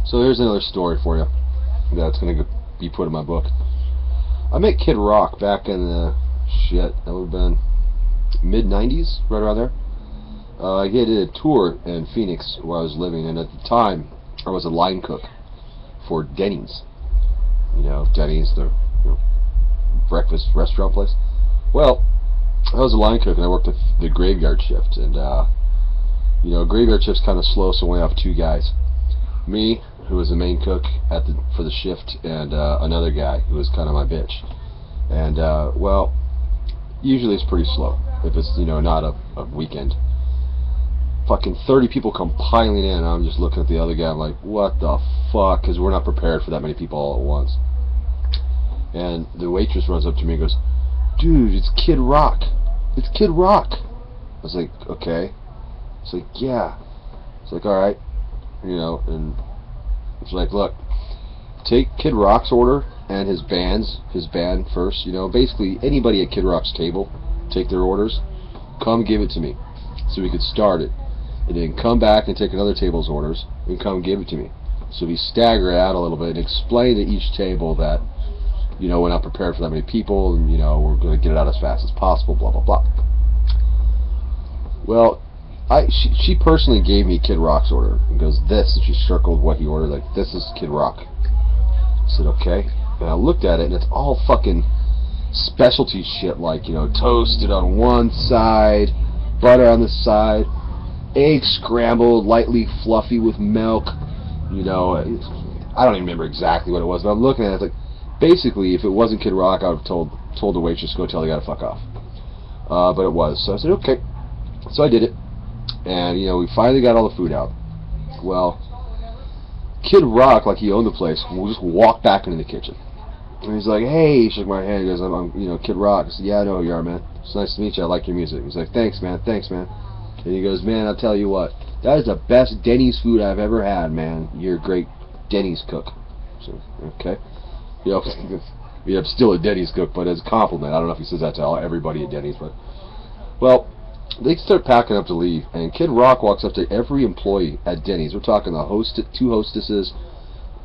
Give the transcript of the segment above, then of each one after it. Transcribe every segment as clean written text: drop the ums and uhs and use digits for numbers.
So here's another story for you that's going to be put in my book. I met Kid Rock back in the, that would have been mid-90s, right around there. He did a tour in Phoenix where I was living, and at the time I was a line cook for Denny's. You know, Denny's, the breakfast restaurant place. Well, I was a line cook and I worked the graveyard shift, and graveyard shift's kind of slow, so we only have two guys. Me, who was the main cook for the shift, and another guy who was kind of my bitch. And well, usually it's pretty slow if it's not a weekend. Fucking 30 people come piling in, and I'm just looking at the other guy. I'm like, what the fuck? Because we're not prepared for that many people all at once. And the waitress runs up to me and goes, "Dude, it's Kid Rock. It's Kid Rock." I was like, okay. It's like, yeah. It's like, alright. And it's like, look, take Kid Rock's order and his band first. Basically anybody at Kid Rock's table, take their orders, come give it to me so we could start it. And then come back and take another table's orders and come give it to me. So we stagger it out a little bit and explain to each table that we're not prepared for that many people, and we're going to get it out as fast as possible, blah blah blah. Well, she personally gave me Kid Rock's order and goes, this, and she circled what he ordered, like, this is Kid Rock. I said, okay. And I looked at it, and it's all fucking specialty shit, like, toasted on one side, butter on the side, eggs scrambled, lightly fluffy with milk. I don't even remember exactly what it was, but I'm looking at it, it's like, basically, if it wasn't Kid Rock, I would have told the waitress to go tell the guy to fuck off. But it was. So I said, okay. So I did it. And, we finally got all the food out. Well, Kid Rock, like he owned the place, just walked back into the kitchen. And he's like, hey, he shook my hand. He goes, I'm Kid Rock. I said, yeah, I know who you are, man. It's nice to meet you. I like your music. He's like, thanks, man. Thanks, man. And he goes, man, I'll tell you what. That is the best Denny's food I've ever had, man. You're a great Denny's cook. So, okay. I'm still a Denny's cook, but as a compliment. I don't know if he says that to everybody at Denny's, but well, they start packing up to leave, and Kid Rock walks up to every employee at Denny's. We're talking the two hostesses,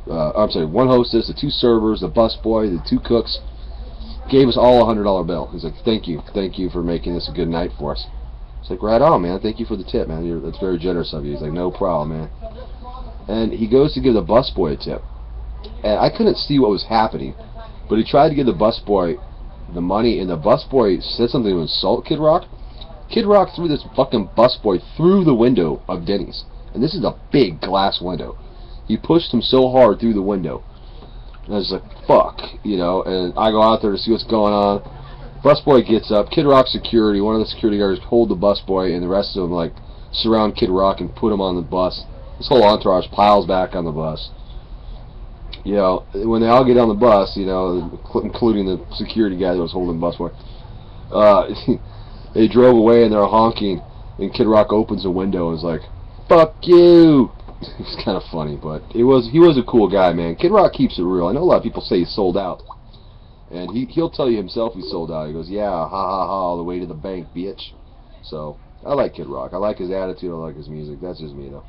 one hostess, the two servers, the busboy, the two cooks. Gave us all a $100 bill. He's like, thank you for making this a good night for us. It's like, right on, man. Thank you for the tip, man. That's very generous of you. He's like, no problem, man. And he goes to give the busboy a tip. And I couldn't see what was happening, but he tried to give the busboy the money, and the busboy said something to insult Kid Rock. Kid Rock threw this fucking busboy through the window of Denny's, and this is a big glass window. He pushed him so hard through the window, and I was like, fuck, and I go out there to see what's going on. Busboy gets up. Kid Rock security, one of the security guards hold the busboy, and the rest of them like surround Kid Rock and put him on the bus. This whole entourage piles back on the bus. When they all get on the bus, including the security guy that was holding the busboy, they drove away and they're honking, and Kid Rock opens a window and is like, fuck you! It's kind of funny, but he was a cool guy, man. Kid Rock keeps it real. I know a lot of people say he's sold out, and he'll tell you himself he's sold out. He goes, yeah, ha ha ha, all the way to the bank, bitch. So, I like Kid Rock. I like his attitude, I like his music. That's just me, though.